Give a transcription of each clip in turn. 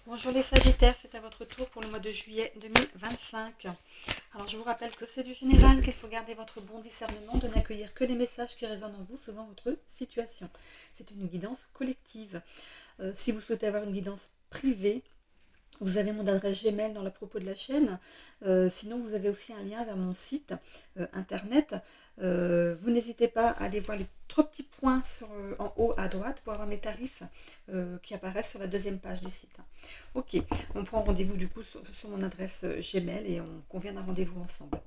Bonjour les Sagittaires, c'est à votre tour pour le mois de juillet 2025. Alors je vous rappelle que c'est du général, qu'il faut garder votre bon discernement, de n'accueillir que les messages qui résonnent en vous selon votre situation. C'est une guidance collective. Si vous souhaitez avoir une guidance privée, vous avez mon adresse Gmail dans le propos de la chaîne. Sinon, vous avez aussi un lien vers mon site internet. Vous n'hésitez pas à aller voir les trois petits points en haut à droite pour avoir mes tarifs qui apparaissent sur la deuxième page du site. Ok, on prend rendez-vous du coup sur mon adresse Gmail et on convient d'un rendez-vous ensemble.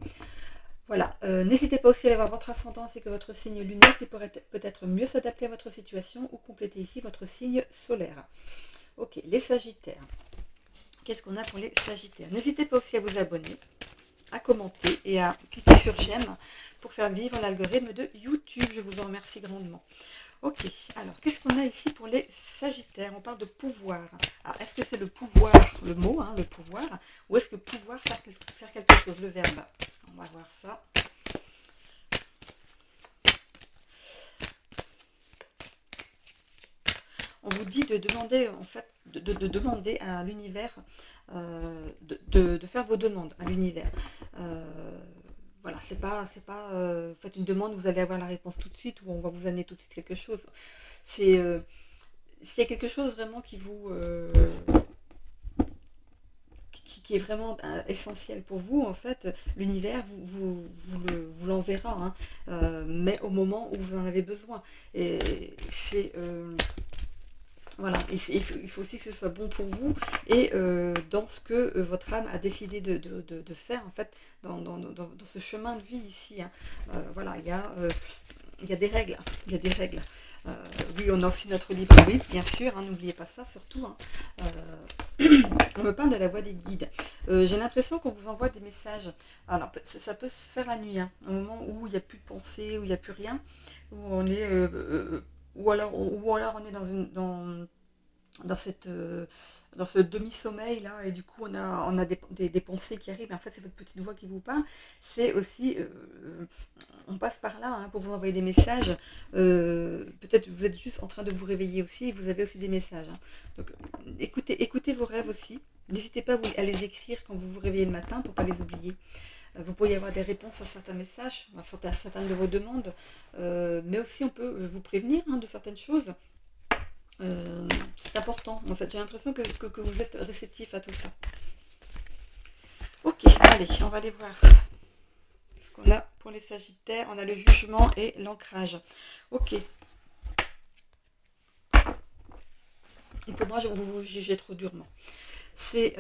Voilà, n'hésitez pas aussi à aller voir votre ascendant ainsi que votre signe lunaire qui pourrait peut-être mieux s'adapter à votre situation ou compléter ici votre signe solaire. Ok, les Sagittaires. Qu'est-ce qu'on a pour les Sagittaires? N'hésitez pas aussi à vous abonner, à commenter et à cliquer sur j'aime pour faire vivre l'algorithme de YouTube. Je vous en remercie grandement. Ok, alors qu'est-ce qu'on a ici pour les Sagittaires? On parle de pouvoir. Alors est-ce que c'est le pouvoir, le mot, le pouvoir, ou est-ce que pouvoir faire quelque chose, le verbe? On va voir ça. On vous dit de demander, en fait, de demander à l'univers, de faire vos demandes à l'univers. Voilà, c'est pas, faites une demande, vous allez avoir la réponse tout de suite, ou on va vous amener tout de suite quelque chose. C'est, s'il y a quelque chose vraiment qui est vraiment essentiel pour vous, en fait, l'univers vous l'enverra, mais au moment où vous en avez besoin. Et c'est voilà, et il faut aussi que ce soit bon pour vous et dans ce que votre âme a décidé de faire, en fait, dans ce chemin de vie ici. Voilà, il y a des règles. Il y a des règles. Oui, on a aussi notre libre arbitre, bien sûr, n'oubliez pas ça, surtout. On me parle de la voix des guides. J'ai l'impression qu'on vous envoie des messages. Alors, ça peut se faire la nuit, un moment où il n'y a plus de pensée, où il n'y a plus rien, où on est... ou alors on est dans cette dans ce demi-sommeil là, et du coup on a des pensées qui arrivent, et en fait c'est votre petite voix qui vous parle. C'est aussi on passe par là pour vous envoyer des messages. Peut-être vous êtes juste en train de vous réveiller aussi, et vous avez aussi des messages, donc écoutez vos rêves aussi. N'hésitez pas à les écrire quand vous vous réveillez le matin pour pas les oublier. Vous pourriez avoir des réponses à certains messages, à certaines de vos demandes, mais aussi on peut vous prévenir de certaines choses. C'est important, en fait, j'ai l'impression que vous êtes réceptif à tout ça. Ok, allez, on va aller voir ce qu'on a pour les Sagittaires. On a le jugement et l'ancrage. Ok. Et pour moi, vous jugez trop durement. C'est...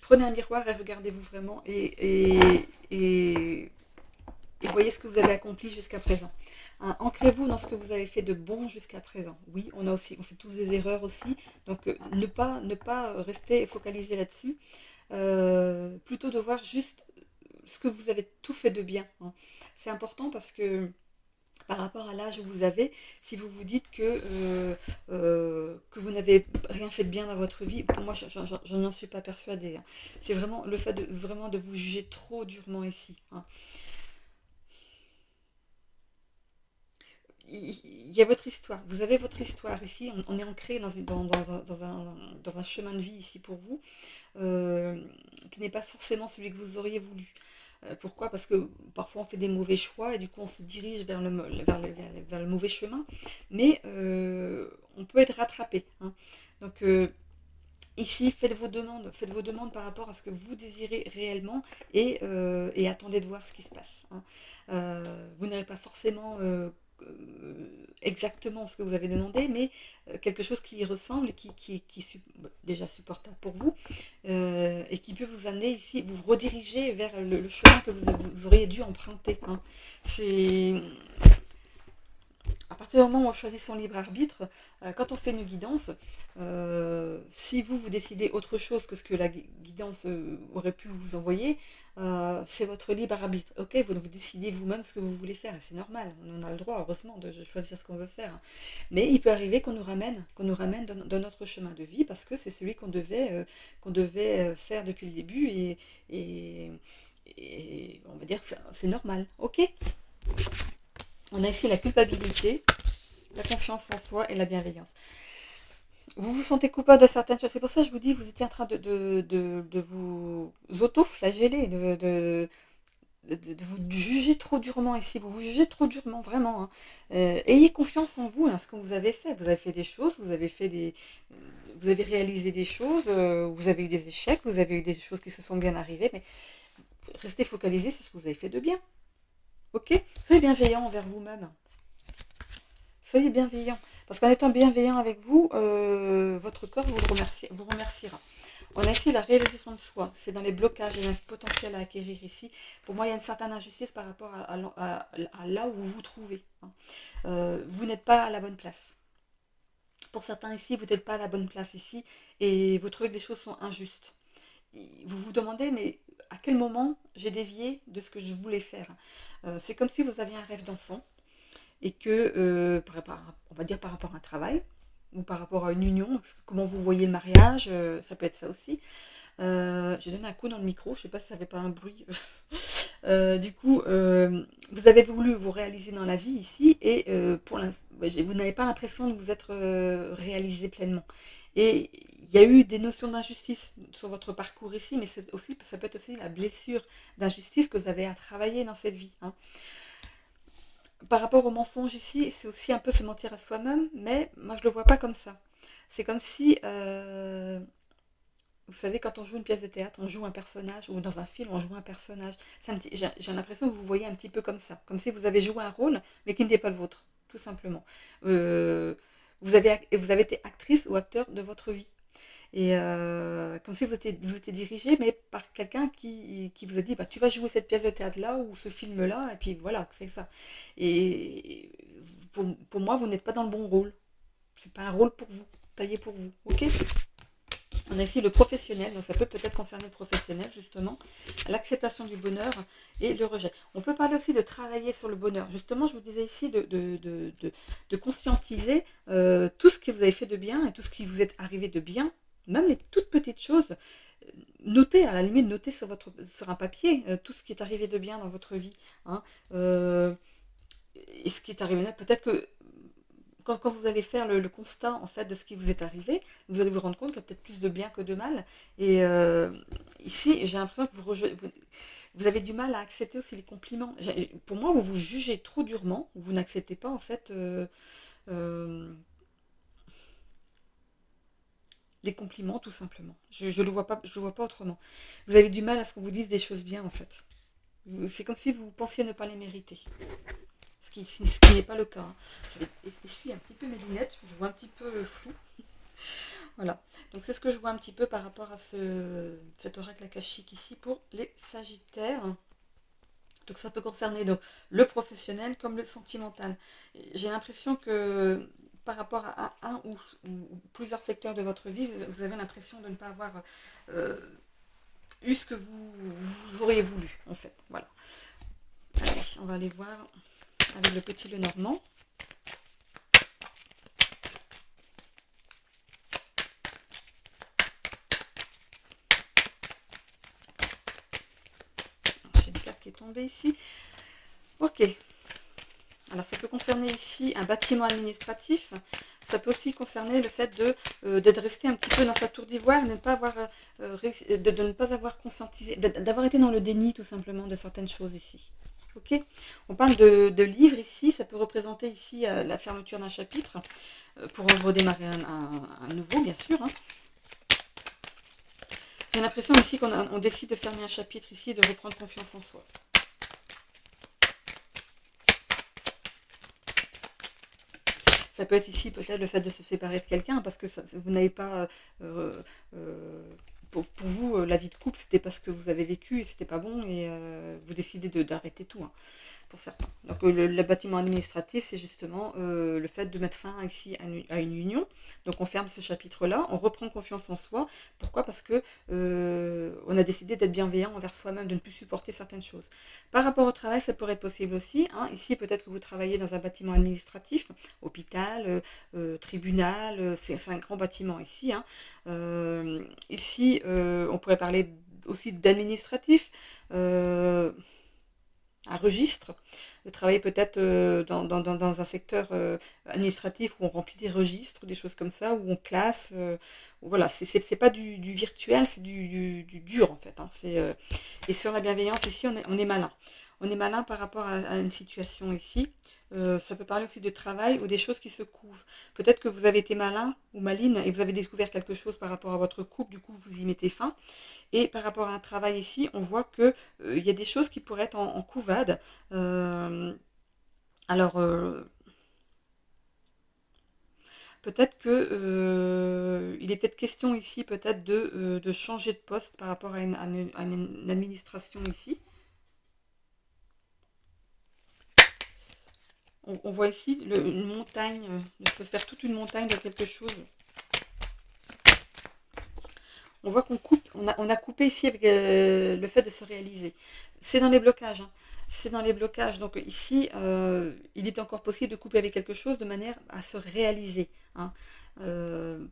prenez un miroir et regardez-vous vraiment et voyez ce que vous avez accompli jusqu'à présent. Ancrez-vous dans ce que vous avez fait de bon jusqu'à présent. Oui, on fait tous des erreurs aussi, donc ne pas rester focalisé là-dessus. Plutôt de voir juste ce que vous avez tout fait de bien. C'est important parce que par rapport à l'âge où vous avez, si vous vous dites que vous n'avez rien fait de bien dans votre vie, pour moi, je n'en suis pas persuadée. C'est vraiment le fait vraiment de vous juger trop durement ici. Il y a votre histoire, vous avez votre histoire ici, on est ancré dans un chemin de vie ici pour vous, qui n'est pas forcément celui que vous auriez voulu. Pourquoi? Parce que parfois on fait des mauvais choix et du coup on se dirige vers le mauvais chemin, mais on peut être rattrapé. Donc ici, faites vos demandes par rapport à ce que vous désirez réellement et attendez de voir ce qui se passe. Vous n'aurez pas forcément exactement ce que vous avez demandé, mais quelque chose qui y ressemble et qui est déjà supportable pour vous et qui peut vous amener ici, vous rediriger vers le chemin que vous auriez dû emprunter. C'est à partir du moment où on choisit son libre arbitre, quand on fait une guidance, si vous décidez autre chose que ce que la guidance aurait pu vous envoyer, c'est votre libre arbitre. Ok, vous décidez vous-même ce que vous voulez faire, et c'est normal, on a le droit, heureusement, de choisir ce qu'on veut faire. Mais il peut arriver qu'on nous ramène dans notre chemin de vie, parce que c'est celui qu'on devait faire depuis le début, et on va dire que c'est normal. Ok. On a ici la culpabilité, la confiance en soi et la bienveillance. vous vous sentez coupable de certaines choses. C'est pour ça que je vous dis, vous étiez en train de vous auto-flageller, de vous juger trop durement ici. Vous vous jugez trop durement, vraiment, hein. Ayez confiance en vous, hein, ce que vous avez fait. Vous avez fait des choses, vous avez réalisé des choses, vous avez eu des échecs, vous avez eu des choses qui se sont bien arrivées, mais restez focalisé sur ce que vous avez fait de bien. Ok? Soyez bienveillant envers vous-même. Soyez bienveillant. Parce qu'en étant bienveillant avec vous, votre corps vous remerciera. On a ici la réalisation de soi. C'est dans les blocages et un potentiel à acquérir ici. Pour moi, il y a une certaine injustice par rapport à là où vous vous trouvez, hein. Vous n'êtes pas à la bonne place. Pour certains ici, vous n'êtes pas à la bonne place ici et vous trouvez que des choses sont injustes. Vous vous demandez, mais à quel moment j'ai dévié de ce que je voulais faire? C'est comme si vous aviez un rêve d'enfant et que, on va dire par rapport à un travail ou par rapport à une union, comment vous voyez le mariage, ça peut être ça aussi. J'ai donné un coup dans le micro, je ne sais pas si ça n'avait pas un bruit. Du coup, vous avez voulu vous réaliser dans la vie ici et pour l'instant, vous n'avez pas l'impression de vous être réalisé pleinement. Et il y a eu des notions d'injustice sur votre parcours ici, mais ça peut être aussi la blessure d'injustice que vous avez à travailler dans cette vie, hein. Par rapport au mensonge ici, c'est aussi un peu se mentir à soi-même, mais moi je le vois pas comme ça. C'est comme si, vous savez, quand on joue une pièce de théâtre, on joue un personnage, ou dans un film, on joue un personnage. J'ai l'impression que vous voyez un petit peu comme ça, comme si vous avez joué un rôle, mais qui n'était pas le vôtre, tout simplement. Euh, vous avez été actrice ou acteur de votre vie. Et comme si vous étiez dirigé, mais par quelqu'un qui vous a dit, bah, tu vas jouer cette pièce de théâtre-là ou ce film-là, et puis voilà, c'est ça. Et pour moi, vous n'êtes pas dans le bon rôle. C'est pas un rôle pour vous, taillé pour vous. Ok? On a ici le professionnel, donc ça peut peut-être concerner le professionnel, justement, l'acceptation du bonheur et le rejet. On peut parler aussi de travailler sur le bonheur. Justement, je vous disais ici de conscientiser tout ce que vous avez fait de bien et tout ce qui vous est arrivé de bien, même les toutes petites choses. Notez, à la limite, notez sur un papier tout ce qui est arrivé de bien dans votre vie, hein. Et ce qui est arrivé là, peut-être que quand vous allez faire le constat en fait de ce qui vous est arrivé, vous allez vous rendre compte qu'il y a peut-être plus de bien que de mal. Et ici, j'ai l'impression que vous avez du mal à accepter aussi les compliments. Pour moi, vous vous jugez trop durement, vous n'acceptez pas en fait euh, les compliments tout simplement. Je le vois pas, je le vois pas autrement. Vous avez du mal à ce qu'on vous dise des choses bien en fait. C'est comme si vous pensiez ne pas les mériter. Ce qui n'est pas le cas, hein. Je vais essuyer un petit peu mes lunettes, je vois un petit peu flou. Voilà, donc c'est ce que je vois un petit peu par rapport à cet oracle akashique ici pour les sagittaires. Donc ça peut concerner donc, le professionnel comme le sentimental. J'ai l'impression que par rapport à un ou plusieurs secteurs de votre vie, vous avez l'impression de ne pas avoir euh, eu ce que vous auriez voulu en fait. Voilà. Allez, on va aller voir avec le petit Lenormand. J'ai une carte qui est tombée ici. Ok. Alors ça peut concerner ici un bâtiment administratif. Ça peut aussi concerner le fait d'être resté un petit peu dans sa tour d'ivoire, de ne pas avoir de ne pas avoir conscientisé, d'avoir été dans le déni tout simplement de certaines choses ici. Ok. On parle de livres ici. Ça peut représenter ici la fermeture d'un chapitre pour redémarrer un nouveau, bien sûr, hein. J'ai l'impression ici qu'on décide de fermer un chapitre ici, de reprendre confiance en soi. Ça peut être ici peut-être le fait de se séparer de quelqu'un parce que vous n'avez pas... pour vous, la vie de couple, c'était parce que vous avez vécu et c'était pas bon et vous décidez d'arrêter tout, hein, pour certains. Donc le bâtiment administratif, c'est justement le fait de mettre fin ici à une union. Donc on ferme ce chapitre-là, on reprend confiance en soi. Pourquoi? Parce que on a décidé d'être bienveillant envers soi-même, de ne plus supporter certaines choses. Par rapport au travail, ça pourrait être possible aussi, hein. Ici, peut-être que vous travaillez dans un bâtiment administratif, hôpital, tribunal, c'est un grand bâtiment ici, hein. Ici, on pourrait parler aussi d'administratif, un registre. de travailler peut-être dans un secteur administratif où on remplit des registres, des choses comme ça, où on classe. Voilà, c'est pas du virtuel, c'est du dur en fait, hein. Et sur la bienveillance, ici, on est malin. On est malin par rapport à une situation ici. Ça peut parler aussi de travail ou des choses qui se couvent. Peut-être que vous avez été malin ou maline et vous avez découvert quelque chose par rapport à votre couple, du coup vous y mettez fin. Et par rapport à un travail ici, on voit que il y a des choses qui pourraient être en couvade. Euh, alors, peut-être que il est peut-être question ici peut-être de changer de poste par rapport à une administration ici. On voit ici une montagne, de se faire toute une montagne de quelque chose. On voit qu'on coupe, on a coupé ici avec le fait de se réaliser. C'est dans les blocages, hein. C'est dans les blocages. Donc ici, il est encore possible de couper avec quelque chose de manière à se réaliser, hein. Euh,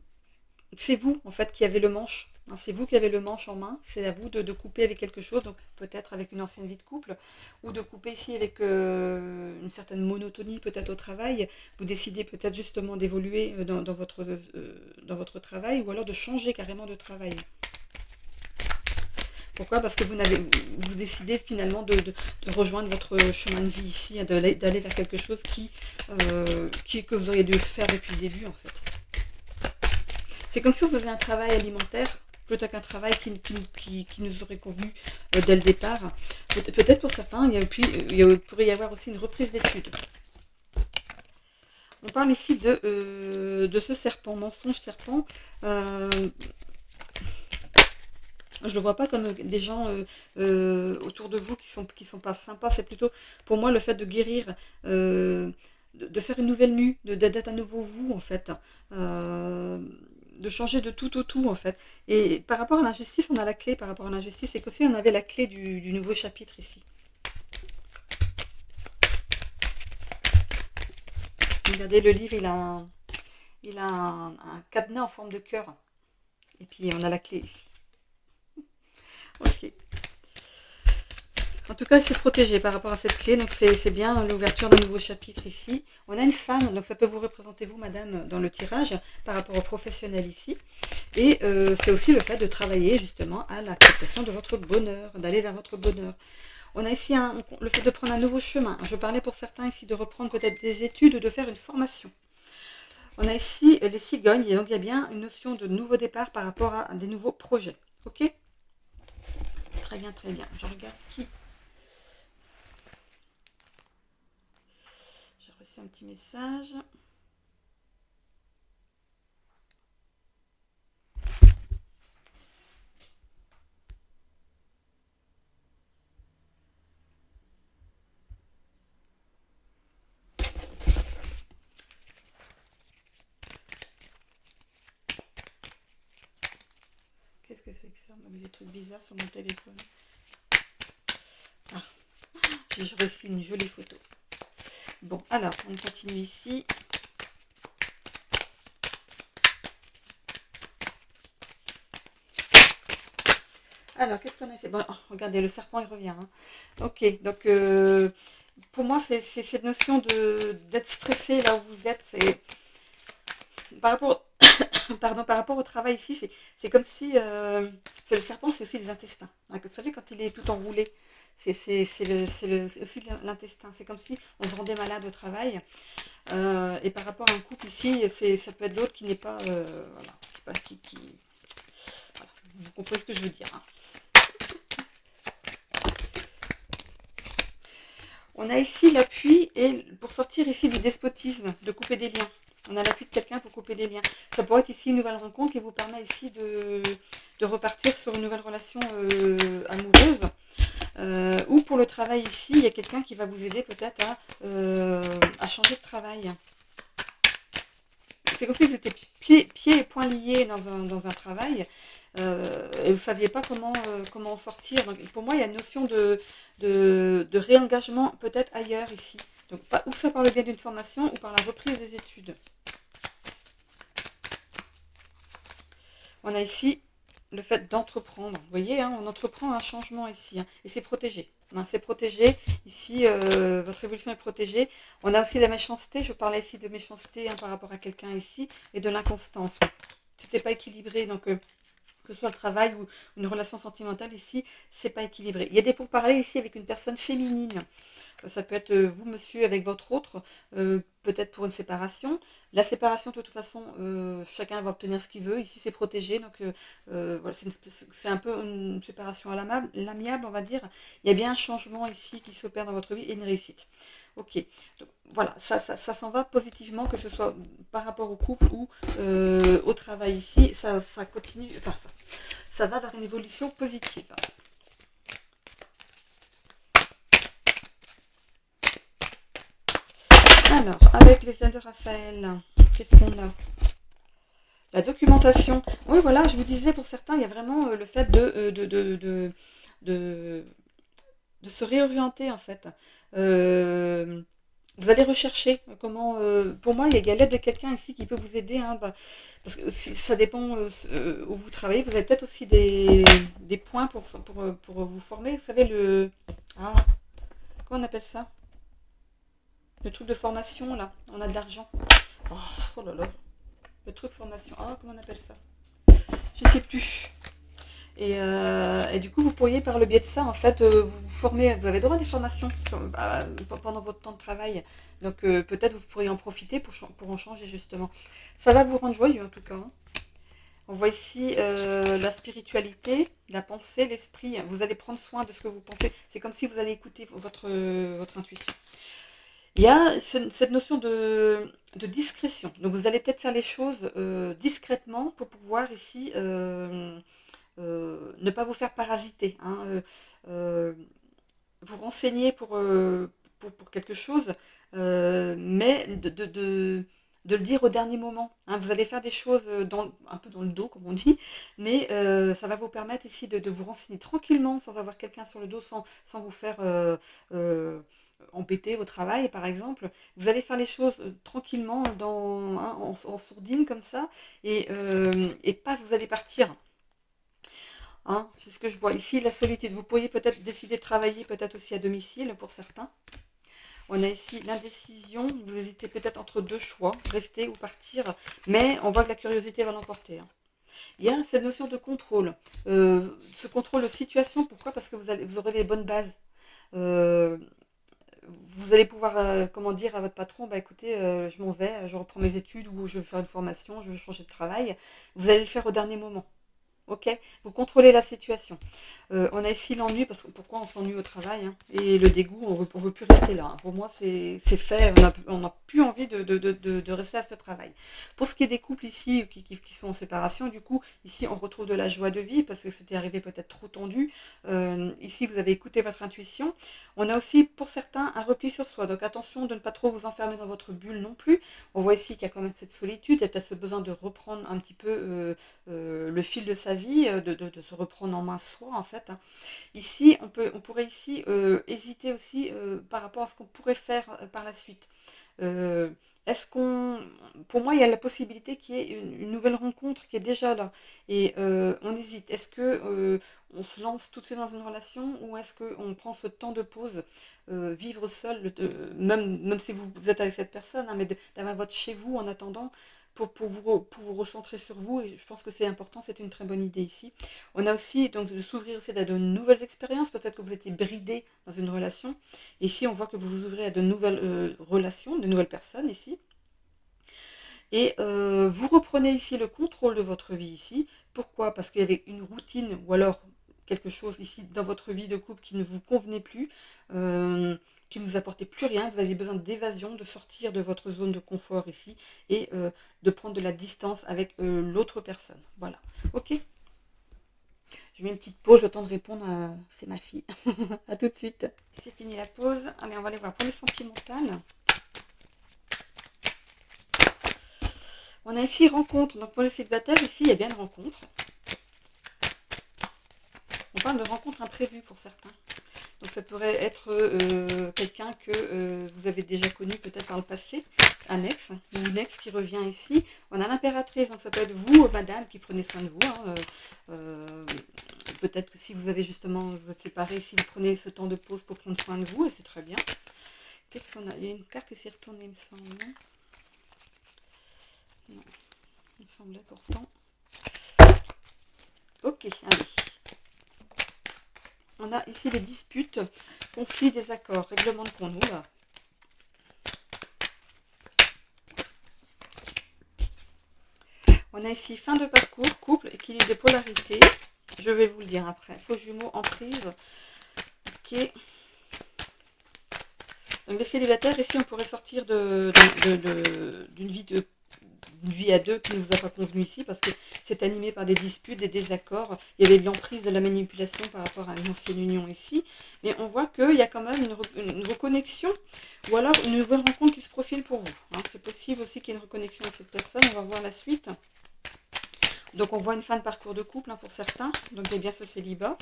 c'est vous, en fait, qui avez le manche, hein. C'est vous qui avez le manche en main. C'est à vous de couper avec quelque chose, donc peut-être avec une ancienne vie de couple, ou de couper ici avec une certaine monotonie, peut-être au travail. Vous décidez peut-être justement d'évoluer dans votre travail, ou alors de changer carrément de travail. Pourquoi? Parce que vous décidez finalement de rejoindre votre chemin de vie ici, d'aller vers quelque chose que vous auriez dû faire depuis le début en fait. C'est comme si on faisait un travail alimentaire plutôt qu'un travail qui nous aurait convenu dès le départ. Peut-être pour certains, il pourrait y avoir aussi une reprise d'études. On parle ici de ce serpent, mensonge serpent. Euh, je ne le vois pas comme des gens autour de vous qui sont pas sympas. C'est plutôt pour moi le fait de guérir, de faire une nouvelle mue, d'être à nouveau vous en fait. Euh, de changer de tout au tout en fait. Et par rapport à l'injustice, on a la clé par rapport à l'injustice, c'est qu'aussi on avait la clé du nouveau chapitre ici. Regardez, le livre, il a un cadenas en forme de cœur. Et puis on a la clé ici. Ok. En tout cas, il s'est protégé par rapport à cette clé, donc c'est bien l'ouverture d'un nouveau chapitre ici. On a une femme, donc ça peut vous représenter vous, madame, dans le tirage, par rapport au professionnel ici. Et c'est aussi le fait de travailler justement à l'acceptation de votre bonheur, d'aller vers votre bonheur. On a ici le fait de prendre un nouveau chemin. Je parlais pour certains ici de reprendre peut-être des études ou de faire une formation. On a ici les cigognes, et donc il y a bien une notion de nouveau départ par rapport à des nouveaux projets. Ok? Très bien, très bien. Je regarde qui. J'ai reçu un petit message. Qu'est-ce que c'est que ça? On a mis des trucs bizarres sur mon téléphone. Ah, j'ai reçu une jolie photo. Bon, alors, on continue ici. Alors, qu'est-ce qu'on a ici? Bon, oh, regardez, le serpent, il revient, hein. Ok, donc, pour moi, c'est cette notion d'être stressé là où vous êtes. C'est par rapport, pardon, par rapport au travail ici, c'est comme si c'est le serpent, c'est aussi les intestins, hein. Vous savez, quand il est tout enroulé, c'est aussi l'intestin. C'est comme si on se rendait malade au travail. Et par rapport à un couple ici, ça peut être l'autre qui n'est pas, voilà, voilà. Vous comprenez ce que je veux dire, hein. On a ici l'appui et pour sortir ici du despotisme, de couper des liens. On a l'appui de quelqu'un pour couper des liens. Ça pourrait être ici une nouvelle rencontre qui vous permet ici de repartir sur une nouvelle relation amoureuse. Ou pour le travail ici, il y a quelqu'un qui va vous aider peut-être à changer de travail. C'est comme si vous étiez pieds et poings liés dans un travail et vous ne saviez pas comment en sortir. Donc, pour moi, il y a une notion de réengagement peut-être ailleurs ici. Donc, ou ça par le biais d'une formation ou par la reprise des études. On a ici le fait d'entreprendre. Vous voyez, hein, on entreprend un changement ici, hein, et c'est protégé. hein, c'est protégé. Ici, votre évolution est protégée. On a aussi la méchanceté. Je parlais ici de méchanceté, hein, par rapport à quelqu'un ici, et de l'inconstance. C'était pas équilibré, donc que ce soit le travail ou une relation sentimentale ici, c'est pas équilibré. Il y a des pourparlers ici avec une personne féminine. Ça peut être vous, monsieur, avec votre autre, peut-être pour une séparation. La séparation, de toute façon, chacun va obtenir ce qu'il veut. Ici, c'est protégé, donc voilà, c'est un peu une séparation à l'amiable, on va dire. Il y a bien un changement ici qui s'opère dans votre vie et une réussite. Ok, donc voilà, ça s'en va positivement, que ce soit par rapport au couple ou au travail ici. Ça continue, enfin, ça va vers une évolution positive. Alors, avec les aides de Raphaël, qu'est-ce qu'on a? La documentation. Oui, voilà, je vous disais, pour certains, il y a vraiment le fait de, de se réorienter, en fait. Euh, vous allez rechercher comment... pour moi, il y a l'aide de quelqu'un ici qui peut vous aider, hein, parce que ça dépend où vous travaillez. Vous avez peut-être aussi des points pour vous former. Vous savez, Ah, comment on appelle ça? Le truc de formation, là. On a de l'argent. Oh, oh là là. Le truc formation. Ah, comment on appelle ça? Je sais plus. Et du coup, vous pourriez, par le biais de ça, en fait, vous former. Vous avez droit à des formations pendant votre temps de travail. Donc, peut-être vous pourriez en profiter pour en changer, justement. Ça va vous rendre joyeux, en tout cas, hein. On voit ici la spiritualité, la pensée, l'esprit. Vous allez prendre soin de ce que vous pensez. C'est comme si vous allez écouter votre intuition. Il y a cette notion de discrétion. Donc vous allez peut-être faire les choses discrètement pour pouvoir ici ne pas vous faire parasiter, hein, euh, vous renseigner pour quelque chose, mais de le dire au dernier moment, hein. Vous allez faire des choses un peu dans le dos, comme on dit, mais ça va vous permettre ici de vous renseigner tranquillement, sans avoir quelqu'un sur le dos, sans vous faire embêter au travail, par exemple. Vous allez faire les choses tranquillement, hein, en sourdine, comme ça, et pas vous allez partir. Hein, c'est ce que je vois ici, la solitude. Vous pourriez peut-être décider de travailler peut-être aussi à domicile pour certains. On a ici l'indécision. Vous hésitez peut-être entre deux choix, rester ou partir. Mais on voit que la curiosité va l'emporter, hein. Il y a cette notion de contrôle. Ce contrôle de situation, pourquoi? Parce que vous aurez les bonnes bases. Euh, vous allez pouvoir, comment dire à votre patron, bah écoutez, je m'en vais, je reprends mes études ou je veux faire une formation, je veux changer de travail. Vous allez le faire au dernier moment. Ok, vous contrôlez la situation. On a ici l'ennui, parce que pourquoi on s'ennuie au travail, hein, et le dégoût, on veut plus rester là, hein. Pour moi, c'est fait, on n'a plus envie de rester à ce travail. Pour ce qui est des couples ici qui sont en séparation, du coup, ici on retrouve de la joie de vivre, parce que c'était arrivé peut-être trop tendu. Ici, vous avez écouté votre intuition. On a aussi, pour certains, un repli sur soi. Donc attention de ne pas trop vous enfermer dans votre bulle non plus. On voit ici qu'il y a quand même cette solitude, il y a peut-être ce besoin de reprendre un petit peu le fil de sa vie, de se reprendre en main soi, en fait, hein. Ici, on pourrait ici hésiter aussi par rapport à ce qu'on pourrait faire par la suite. Euh, est-ce qu'on, pour moi, il y a la possibilité qu'il y ait une nouvelle rencontre qui est déjà là. Et on hésite. Est-ce que on se lance tout de suite dans une relation ou est-ce qu'on prend ce temps de pause, vivre seul, même si vous êtes avec cette personne, hein, mais d'avoir votre chez vous en attendant pour vous recentrer sur vous. Et je pense que c'est important, c'est une très bonne idée ici. On a aussi donc de s'ouvrir aussi à de nouvelles expériences. Peut-être que vous étiez bridé dans une relation. Ici, on voit que vous vous ouvrez à de nouvelles relations, de nouvelles personnes ici. Et vous reprenez ici le contrôle de votre vie ici. Pourquoi? Parce qu'il y avait une routine ou alors quelque chose ici dans votre vie de couple qui ne vous convenait plus, qui ne vous apportait plus rien. Vous aviez besoin d'évasion, de sortir de votre zone de confort ici et de prendre de la distance avec l'autre personne. Voilà. Ok. Je mets une petite pause, le temps de répondre à... C'est ma fille. À tout de suite. C'est fini la pause. Allez, on va aller voir pour le sentimental. On a ici rencontre. Donc pour le célibataire, ici, il y a bien une rencontre. On parle de rencontre imprévue pour certains. Donc ça pourrait être quelqu'un que vous avez déjà connu peut-être par le passé, un ex, ou une ex qui revient ici. On a l'impératrice, donc ça peut être vous, madame, qui prenez soin de vous, hein, peut-être que si vous avez justement, vous êtes séparés, si vous prenez ce temps de pause pour prendre soin de vous, et c'est très bien. Qu'est-ce qu'on a? Il y a une carte qui s'est retournée, il me semble, non? Non, il me semblait pourtant. Ok, allez. On a ici les disputes, conflits, désaccords, règlement de compte. Oula. On a ici fin de parcours, couple, équilibre des polarités. Je vais vous le dire après. Faux jumeaux, emprise. Ok. Donc les célibataires, ici on pourrait sortir d'une vie à deux qui ne vous a pas convenu ici, parce que c'est animé par des disputes, des désaccords. Il y avait de l'emprise, de la manipulation par rapport à une ancienne union ici. Mais on voit qu'il y a quand même une reconnexion, ou alors une nouvelle rencontre qui se profile pour vous. Hein. C'est possible aussi qu'il y ait une reconnexion avec cette personne. On va voir la suite. Donc on voit une fin de parcours de couple pour certains. Donc il y a bien ce célibat.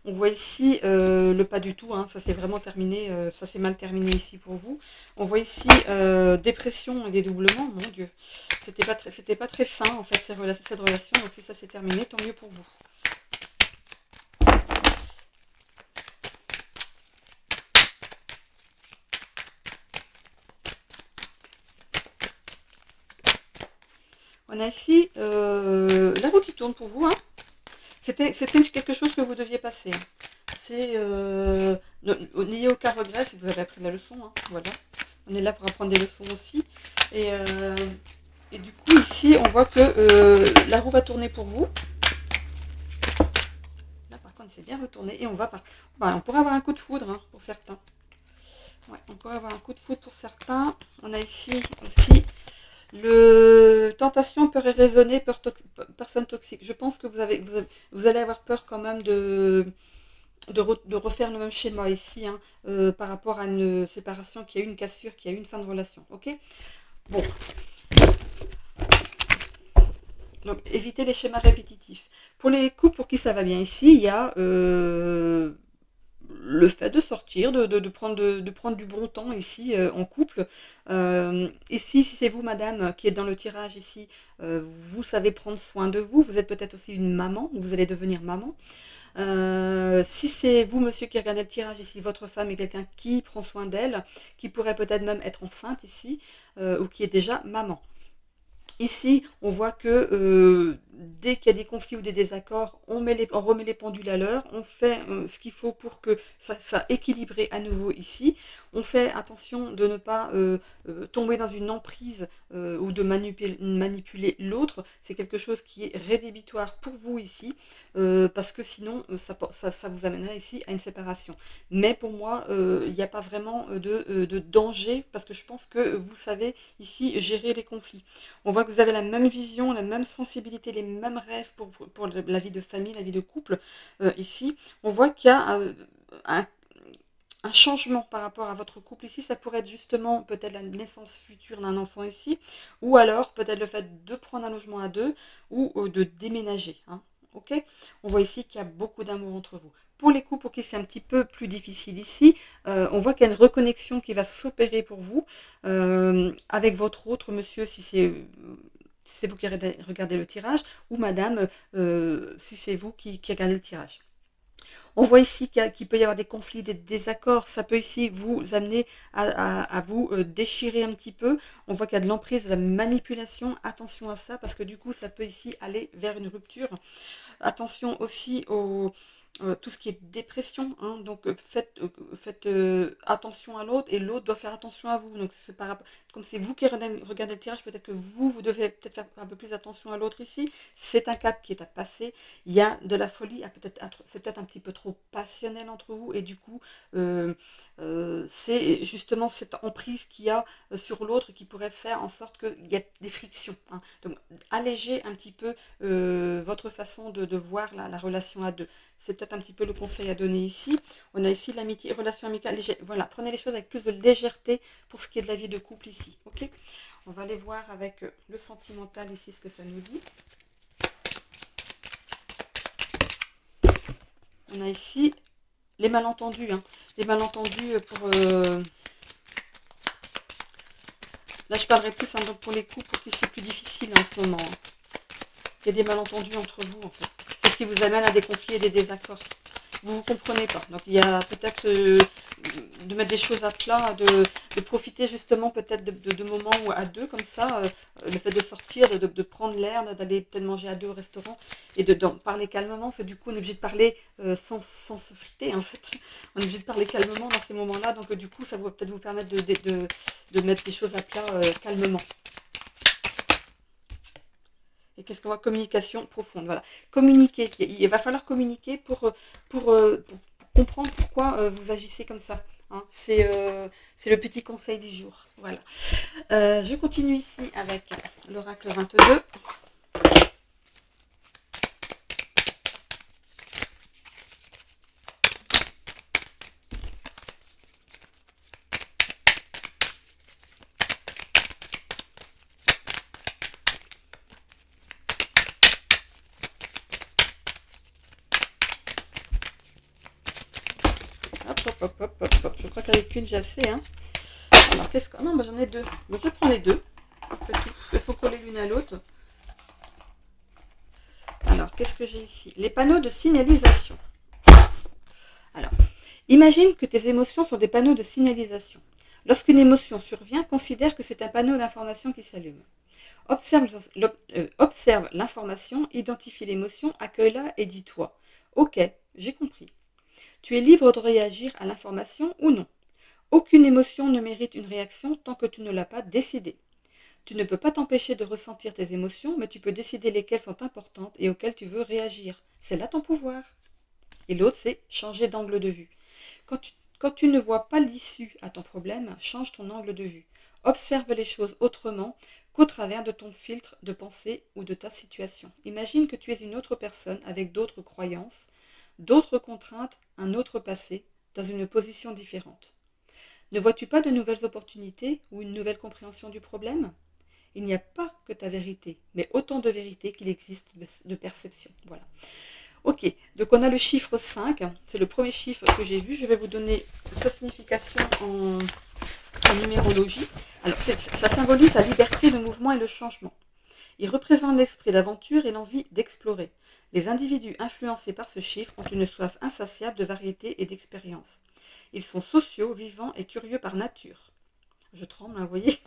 On voit ici le pas du tout, hein, ça s'est vraiment terminé, ça s'est mal terminé ici pour vous. On voit ici dépression et dédoublement, mon Dieu. C'était pas très sain en fait cette relation, donc si ça s'est terminé, tant mieux pour vous. On a ici la roue qui tourne pour vous, hein. C'était quelque chose que vous deviez passer. C'est n'ayez aucun regret si vous avez appris la leçon, hein, voilà. On est là pour apprendre des leçons aussi. Et du coup, ici, on voit que la roue va tourner pour vous. Là, par contre, c'est bien retourné. Et on pourrait avoir un coup de foudre, hein, pour certains. Ouais, on pourrait avoir un coup de foudre pour certains. On a ici aussi tentation, peur irraisonnée, personne toxique. Je pense que vous allez avoir peur quand même de refaire le même schéma ici, hein, par rapport à une séparation, qui a eu une cassure, qui a eu une fin de relation. Ok. Bon. Donc, évitez les schémas répétitifs. Pour les couples pour qui ça va bien ici, il y a le fait de sortir, de prendre du bon temps ici en couple. Ici, si c'est vous, madame, qui êtes dans le tirage ici, vous savez prendre soin de vous. Vous êtes peut-être aussi une maman, ou vous allez devenir maman. Si c'est vous, monsieur, qui regardez le tirage ici, votre femme est quelqu'un qui prend soin d'elle, qui pourrait peut-être même être enceinte ici, ou qui est déjà maman. Ici, on voit que dès qu'il y a des conflits ou des désaccords, on remet les pendules à l'heure, on fait ce qu'il faut pour que ça équilibre à nouveau ici. On fait attention de ne pas tomber dans une emprise ou de manipuler l'autre. C'est quelque chose qui est rédhibitoire pour vous ici, parce que sinon, ça vous amènerait ici à une séparation. Mais pour moi, il n'y a pas vraiment de danger, parce que je pense que vous savez ici gérer les conflits. On voit que vous avez la même vision, la même sensibilité, les mêmes rêves pour la vie de famille, la vie de couple. Ici, on voit qu'il y a un changement par rapport à votre couple ici. Ça pourrait être justement peut-être la naissance future d'un enfant ici, ou alors peut-être le fait de prendre un logement à deux, ou de déménager. Hein. Ok. On voit ici qu'il y a beaucoup d'amour entre vous. Pour les couples pour qui c'est un petit peu plus difficile ici, on voit qu'il y a une reconnexion qui va s'opérer pour vous avec votre autre monsieur, si c'est vous qui regardez le tirage, ou madame, si c'est vous qui regardez le tirage. On voit ici qu'il peut y avoir des conflits, des désaccords. Ça peut ici vous amener à vous déchirer un petit peu. On voit qu'il y a de l'emprise, de la manipulation. Attention à ça, parce que du coup, ça peut ici aller vers une rupture. Attention aussi tout ce qui est dépression, hein. Donc faites attention à l'autre, et l'autre doit faire attention à vous. Donc c'est comme c'est vous qui regardez le tirage, peut-être que vous devez peut-être faire un peu plus attention à l'autre ici. C'est un cap qui est à passer. Il y a de la folie, c'est peut-être un petit peu trop passionnel entre vous, et du coup c'est justement cette emprise qu'il y a sur l'autre qui pourrait faire en sorte qu'il y a des frictions, hein. Donc allégez un petit peu votre façon de voir la relation à deux. C'est peut-être un petit peu le conseil à donner ici. On a ici l'amitié, relation amicale. Voilà, prenez les choses avec plus de légèreté pour ce qui est de la vie de couple ici. Ok. On va aller voir avec le sentimental ici ce que ça nous dit. On a ici les malentendus. Hein. Les malentendus pour... Là, je parlerai plus donc pour les couples pour qui c'est plus difficile en ce moment. Hein. Il y a des malentendus entre vous, en fait. qui vous amène à des conflits et des désaccords. Vous vous comprenez pas. Donc il y a peut-être de mettre des choses à plat, de profiter justement peut-être de moments où à deux comme ça, le fait de sortir, de prendre l'air, d'aller peut-être manger à deux au restaurant et d'en parler calmement, parce que du coup on est obligé de parler sans se friter en fait. On est obligé de parler calmement dans ces moments-là, donc du coup ça va peut-être vous permettre de mettre des choses à plat calmement. Et qu'est-ce qu'on voit? Communication profonde. Voilà. Communiquer. Il va falloir communiquer pour comprendre pourquoi vous agissez comme ça. Hein. C'est le petit conseil du jour. Voilà. Je continue ici avec l'oracle 22. Hop. Je crois qu'avec une, j'ai assez. Hein. Alors, qu'est-ce que... Non, bah, j'en ai deux. Bon, je prends les deux. Elles sont collées l'une à l'autre. Alors, qu'est-ce que j'ai ici? Les panneaux de signalisation. Alors, imagine que tes émotions sont des panneaux de signalisation. Lorsqu'une émotion survient, considère que c'est un panneau d'information qui s'allume. Observe l'information, identifie l'émotion, accueille-la et dis-toi: ok, j'ai compris. Tu es libre de réagir à l'information ou non. Aucune émotion ne mérite une réaction tant que tu ne l'as pas décidée. Tu ne peux pas t'empêcher de ressentir tes émotions, mais tu peux décider lesquelles sont importantes et auxquelles tu veux réagir. C'est là ton pouvoir. Et l'autre, c'est changer d'angle de vue. Quand tu ne vois pas l'issue à ton problème, change ton angle de vue. Observe les choses autrement qu'au travers de ton filtre de pensée ou de ta situation. Imagine que tu es une autre personne avec d'autres croyances, d'autres contraintes, un autre passé, dans une position différente. Ne vois-tu pas de nouvelles opportunités ou une nouvelle compréhension du problème? Il n'y a pas que ta vérité, mais autant de vérités qu'il existe de perceptions. Voilà. Ok, donc on a le chiffre 5, c'est le premier chiffre que j'ai vu. Je vais vous donner sa signification en numérologie. Alors, ça symbolise la liberté, le mouvement et le changement. Il représente l'esprit d'aventure et l'envie d'explorer. Les individus influencés par ce chiffre ont une soif insatiable de variété et d'expérience. Ils sont sociaux, vivants et curieux par nature. Je tremble, hein, vous voyez.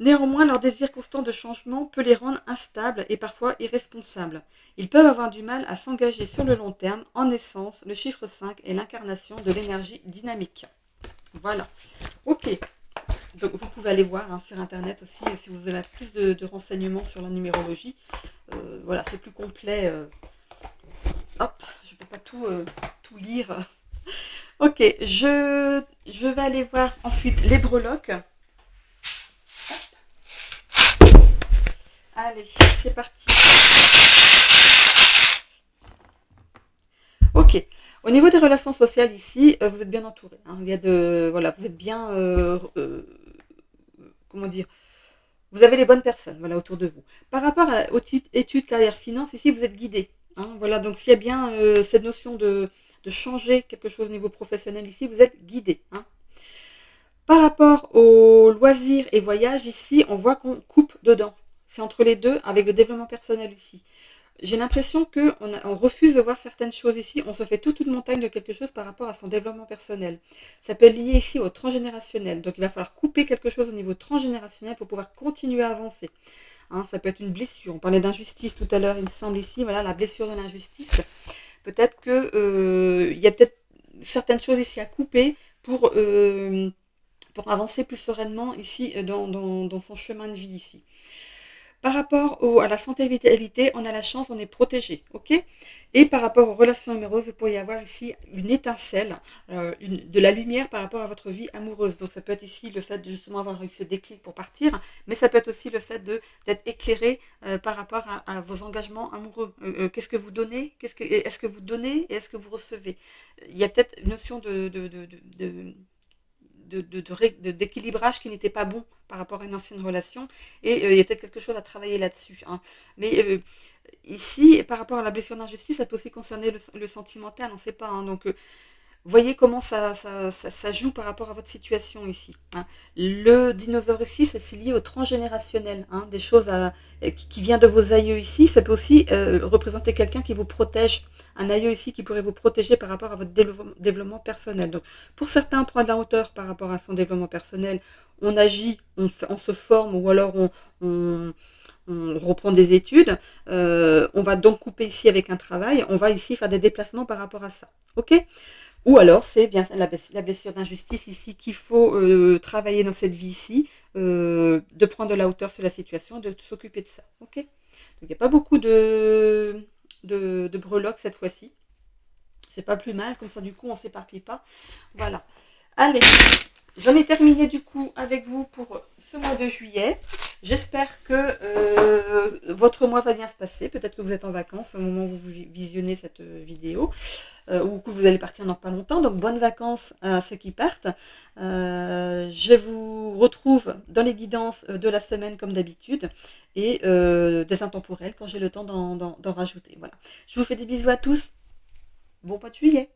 Néanmoins, leur désir constant de changement peut les rendre instables et parfois irresponsables. Ils peuvent avoir du mal à s'engager sur le long terme. En essence, le chiffre 5 est l'incarnation de l'énergie dynamique. Voilà. Ok. Donc vous pouvez aller voir sur internet aussi si vous voulez plus de renseignements sur la numérologie. Voilà, c'est plus complet. Hop, je ne peux pas tout lire. Ok, je vais aller voir ensuite les breloques. Allez, c'est parti. Ok. Au niveau des relations sociales ici, vous êtes bien entouré. Hein. Il y a voilà, vous êtes bien, comment dire, vous avez les bonnes personnes, voilà, autour de vous. Par rapport aux études, carrière, finance, ici, vous êtes guidé. Hein. Voilà, donc s'il y a bien cette notion de changer quelque chose au niveau professionnel ici, vous êtes guidé. Hein. Par rapport aux loisirs et voyages, ici, on voit qu'on coupe dedans. C'est entre les deux avec le développement personnel ici. J'ai l'impression qu'on refuse de voir certaines choses ici. On se fait toute une montagne de quelque chose par rapport à son développement personnel. Ça peut être lié ici au transgénérationnel. Donc il va falloir couper quelque chose au niveau transgénérationnel pour pouvoir continuer à avancer. Hein, ça peut être une blessure. On parlait d'injustice tout à l'heure, il me semble ici. Voilà, la blessure de l'injustice. Peut-être qu'il y a peut-être certaines choses ici à couper pour avancer plus sereinement ici dans son chemin de vie ici. Par rapport à la santé et vitalité, on a la chance, on est protégé, ok. Et par rapport aux relations amoureuses, vous pourriez avoir ici une étincelle, de la lumière par rapport à votre vie amoureuse. Donc ça peut être ici le fait de justement avoir eu ce déclic pour partir, mais ça peut être aussi le fait d'être éclairé par rapport à vos engagements amoureux. Qu'est-ce que vous donnez? Est-ce que vous donnez et est-ce que vous recevez? Il y a peut-être une notion d'équilibrage qui n'était pas bon par rapport à une ancienne relation et il y a peut-être quelque chose à travailler là-dessus. Hein. Mais ici, par rapport à la blessure d'injustice, ça peut aussi concerner le sentimental, on ne sait pas. Hein. Donc Voyez comment ça joue par rapport à votre situation ici, hein. Le dinosaure ici, c'est lié au transgénérationnel, hein, des choses qui vient de vos aïeux ici. Ça peut aussi représenter quelqu'un qui vous protège, un aïeux ici qui pourrait vous protéger par rapport à votre développement personnel. Donc, pour certains, on prend de la hauteur par rapport à son développement personnel. On agit, on se forme ou alors on, on reprend des études. On va donc couper ici avec un travail. On va ici faire des déplacements par rapport à ça. Ok? Ou alors, c'est bien la blessure d'injustice ici qu'il faut travailler dans cette vie-ci, de prendre de la hauteur sur la situation, de s'occuper de ça. Ok? Donc, il n'y a pas beaucoup de breloques cette fois-ci. C'est pas plus mal, comme ça, du coup, on ne s'éparpille pas. Voilà. Allez, j'en ai terminé du coup avec vous pour ce mois de juillet. J'espère que votre mois va bien se passer. Peut-être que vous êtes en vacances au moment où vous visionnez cette vidéo. Ou que vous allez partir dans pas longtemps. Donc bonnes vacances à ceux qui partent. Je vous retrouve dans les guidances de la semaine comme d'habitude et des intemporels quand j'ai le temps d'en rajouter. Voilà. Je vous fais des bisous à tous. Bon mois de juillet.